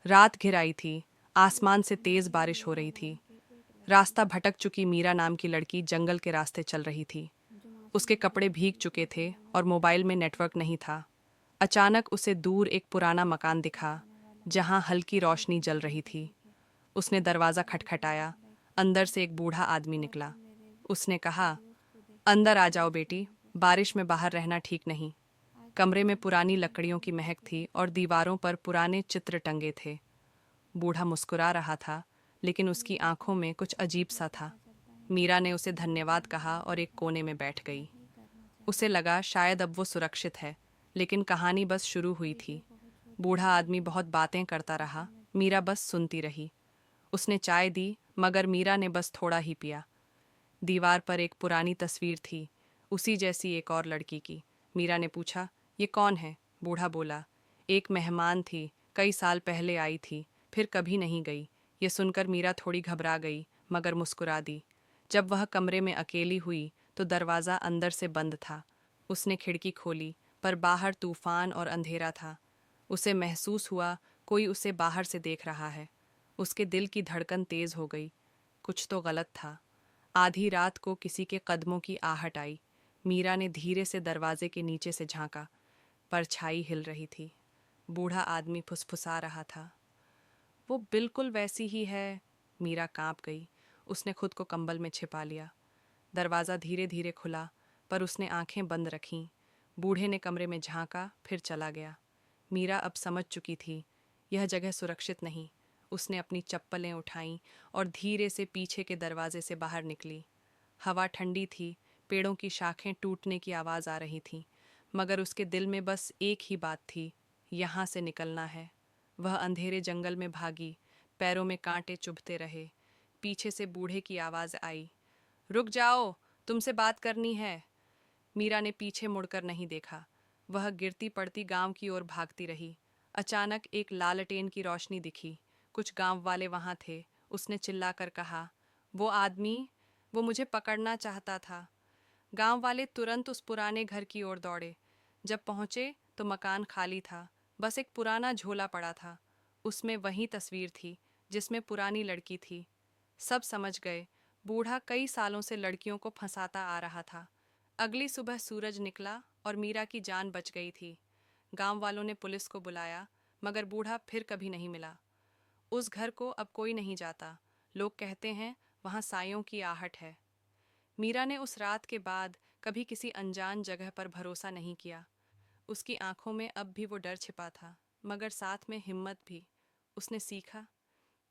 रात घिर आई थी। आसमान से तेज बारिश हो रही थी। रास्ता भटक चुकी मीरा नाम की लड़की जंगल के रास्ते चल रही थी। उसके कपड़े भीग चुके थे और मोबाइल में नेटवर्क नहीं था। अचानक उसे दूर एक पुराना मकान दिखा, जहां हल्की रोशनी जल रही थी। उसने दरवाज़ा खटखटाया। अंदर से एक बूढ़ा आदमी निकला। उसने कहा, अंदर आ जाओ बेटी, बारिश में बाहर रहना ठीक नहीं। कमरे में पुरानी लकड़ियों की महक थी और दीवारों पर पुराने चित्र टंगे थे। बूढ़ा मुस्कुरा रहा था, लेकिन उसकी आंखों में कुछ अजीब सा था। मीरा ने उसे धन्यवाद कहा और एक कोने में बैठ गई। उसे लगा शायद अब वो सुरक्षित है, लेकिन कहानी बस शुरू हुई थी। बूढ़ा आदमी बहुत बातें करता रहा, मीरा बस सुनती रही। उसने चाय दी, मगर मीरा ने बस थोड़ा ही पिया। दीवार पर एक पुरानी तस्वीर थी, उसी जैसी एक और लड़की की। मीरा ने पूछा, ये कौन है? बूढ़ा बोला, एक मेहमान थी, कई साल पहले आई थी, फिर कभी नहीं गई। ये सुनकर मीरा थोड़ी घबरा गई, मगर मुस्कुरा दी। जब वह कमरे में अकेली हुई तो दरवाज़ा अंदर से बंद था। उसने खिड़की खोली, पर बाहर तूफान और अंधेरा था। उसे महसूस हुआ कोई उसे बाहर से देख रहा है। उसके दिल की धड़कन तेज हो गई। कुछ तो गलत था। आधी रात को किसी के कदमों की आहट आई। मीरा ने धीरे से दरवाजे के नीचे से झांका। परछाई हिल रही थी। बूढ़ा आदमी फुसफुसा रहा था, वो बिल्कुल वैसी ही है। मीरा कांप गई। उसने खुद को कंबल में छिपा लिया। दरवाज़ा धीरे धीरे खुला, पर उसने आंखें बंद रखीं। बूढ़े ने कमरे में झांका, फिर चला गया। मीरा अब समझ चुकी थी, यह जगह सुरक्षित नहीं। उसने अपनी चप्पलें उठाईं और धीरे से पीछे के दरवाजे से बाहर निकली। हवा ठंडी थी, पेड़ों की शाखें टूटने की आवाज़ आ रही थी, मगर उसके दिल में बस एक ही बात थी, यहाँ से निकलना है। वह अंधेरे जंगल में भागी, पैरों में कांटे चुभते रहे। पीछे से बूढ़े की आवाज़ आई, रुक जाओ, तुमसे बात करनी है। मीरा ने पीछे मुड़कर नहीं देखा। वह गिरती पड़ती गांव की ओर भागती रही। अचानक एक लालटेन की रोशनी दिखी। कुछ गांव वाले वहां थे। उसने चिल्लाकर कहा, वो आदमी, वो मुझे पकड़ना चाहता था। गांव वाले तुरंत उस पुराने घर की ओर दौड़े। जब पहुंचे तो मकान खाली था, बस एक पुराना झोला पड़ा था। उसमें वही तस्वीर थी जिसमें पुरानी लड़की थी। सब समझ गए, बूढ़ा कई सालों से लड़कियों को फंसाता आ रहा था। अगली सुबह सूरज निकला और मीरा की जान बच गई थी। गांव वालों ने पुलिस को बुलाया, मगर बूढ़ा फिर कभी नहीं मिला। उस घर को अब कोई नहीं जाता। लोग कहते हैं वहां सायों की आहट है। मीरा ने उस रात के बाद कभी किसी अनजान जगह पर भरोसा नहीं किया। उसकी आंखों में अब भी वो डर छिपा था, मगर साथ में हिम्मत भी। उसने सीखा,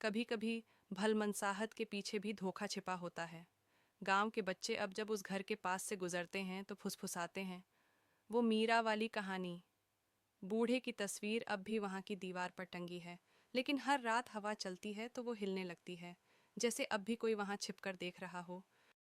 कभी कभी भलमनसाहत के पीछे भी धोखा छिपा होता है। गांव के बच्चे अब जब उस घर के पास से गुजरते हैं तो फुसफुसाते हैं, वो मीरा वाली कहानी। बूढ़े की तस्वीर अब भी वहां की दीवार पर टंगी है, लेकिन हर रात हवा चलती है तो वो हिलने लगती है, जैसे अब भी कोई वहां छिपकर देख रहा हो।